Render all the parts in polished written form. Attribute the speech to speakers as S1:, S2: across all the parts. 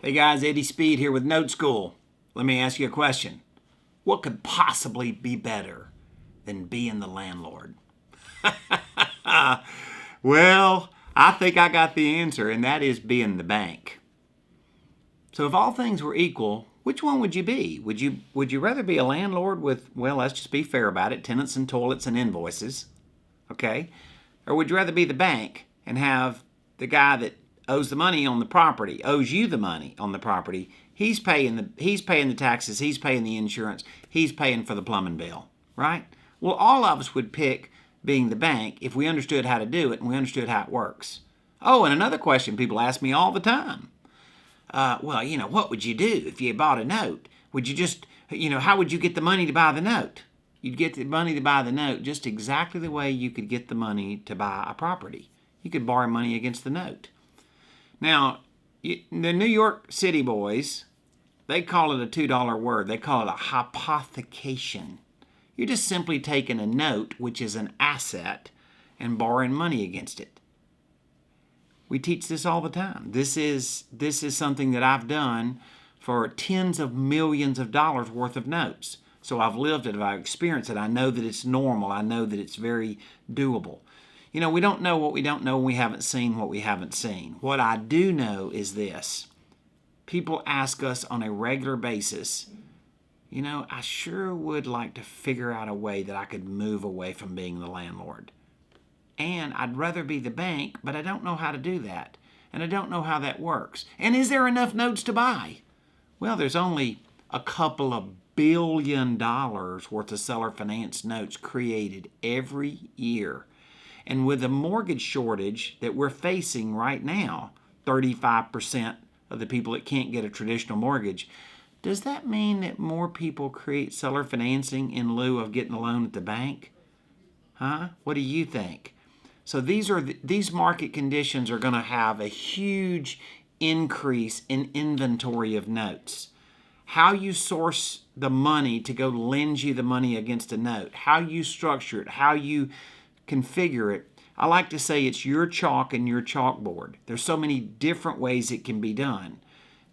S1: Hey guys, Eddie Speed here with Note School. Let me ask you a question. What could possibly be better than being the landlord? Well, I think I got the answer, and that is being the bank. So if all things were equal, which one would you be? Would you rather be a landlord with, well, let's just be fair about it, tenants and toilets and invoices, okay? Or would you rather be the bank and have the guy that owes the money on the property, owes you the money on the property, he's paying the taxes, he's paying the insurance, he's paying for the plumbing bill, right? Well, all of us would pick being the bank if we understood how to do it and we understood how it works. Oh, and another question people ask me all the time. What would you do if you bought a note? Would you just, how would you get the money to buy the note? You'd get the money to buy the note just exactly the way you could get the money to buy a property. You could borrow money against the note. Now, the New York City boys, they call it a $2 word. They call it a hypothecation. You're just simply taking a note, which is an asset, and borrowing money against it. We teach this all the time. This is something that I've done for tens of millions of dollars worth of notes. So I've lived it, I've experienced it. I know that it's normal. I know that it's very doable. We don't know what we don't know when we haven't seen what we haven't seen. What I do know is this. People ask us on a regular basis, I sure would like to figure out a way that I could move away from being the landlord. And I'd rather be the bank, but I don't know how to do that. And I don't know how that works. And is there enough notes to buy? Well, there's only a couple of $1 billion worth of seller finance notes created every year. And with the mortgage shortage that we're facing right now, 35% of the people that can't get a traditional mortgage, does that mean that more people create seller financing in lieu of getting a loan at the bank? Huh? What do you think? So these market conditions are going to have a huge increase in inventory of notes. How you source the money to go lend you the money against a note, how you structure it, how you configure it. I like to say it's your chalk and your chalkboard. There's so many different ways it can be done.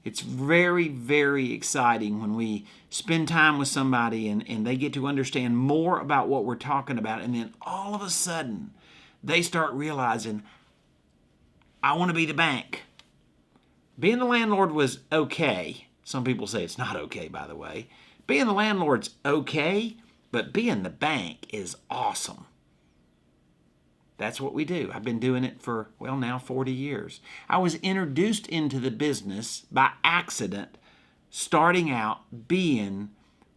S1: It's very, very exciting when we spend time with somebody and they get to understand more about what we're talking about, and then all of a sudden they start realizing, I want to be the bank. Being the landlord was okay. Some people say it's not okay, by the way. Being the landlord's okay, but being the bank is awesome. That's what we do. I've been doing it for, now 40 years. I was introduced into the business by accident, starting out being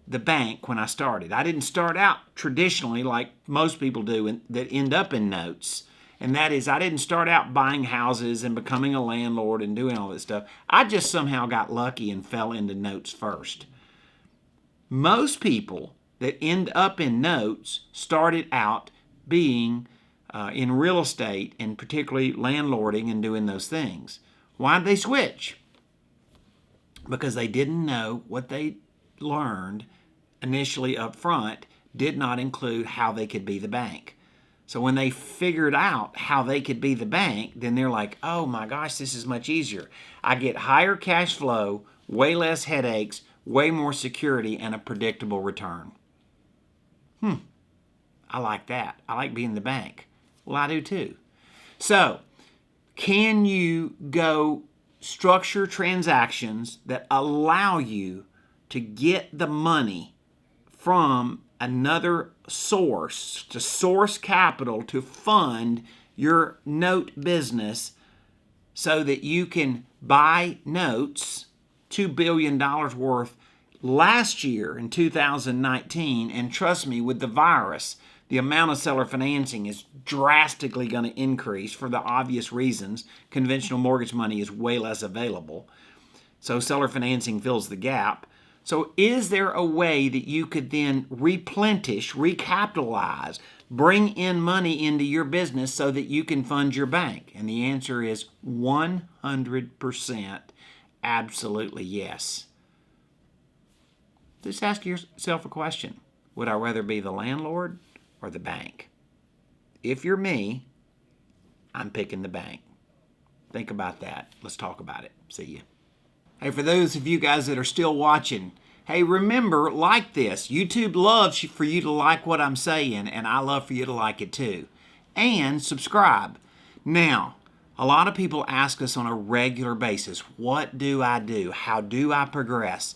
S1: the bank when I started. I didn't start out traditionally like most people do that end up in notes. And that is, I didn't start out buying houses and becoming a landlord and doing all this stuff. I just somehow got lucky and fell into notes first. Most people that end up in notes started out being in real estate, and particularly landlording and doing those things. Why did they switch? Because they didn't know what they learned initially up front did not include how they could be the bank. So when they figured out how they could be the bank, then they're like, oh my gosh, this is much easier. I get higher cash flow, way less headaches, way more security, and a predictable return. I like that. I like being the bank. Well, I do too. So, can you go structure transactions that allow you to get the money from another source, to source capital to fund your note business so that you can buy notes, $2 billion worth last year in 2019, and trust me, with the virus, the amount of seller financing is drastically going to increase for the obvious reasons. Conventional mortgage money is way less available. So seller financing fills the gap. So is there a way that you could then replenish, recapitalize, bring in money into your business so that you can fund your bank? And the answer is 100% absolutely yes. Just ask yourself a question. Would I rather be the landlord or the bank? If you're me, I'm picking the bank. Think about that. Let's talk about it. See you. Hey, for those of you guys that are still watching, hey, remember, like this. YouTube loves for you to like what I'm saying, and I love for you to like it too. And subscribe. Now, a lot of people ask us on a regular basis, what do I do? How do I progress?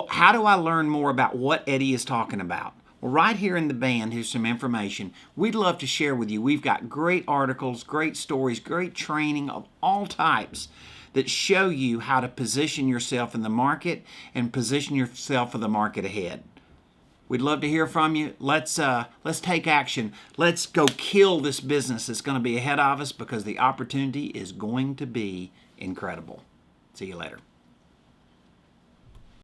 S1: How do I learn more about what Eddie is talking about? Well, right here in the band, here's some information we'd love to share with you. We've got great articles, great stories, great training of all types that show you how to position yourself in the market and position yourself for the market ahead. We'd love to hear from you. Let's take action. Let's go kill this business that's going to be ahead of us, because the opportunity is going to be incredible. See you later.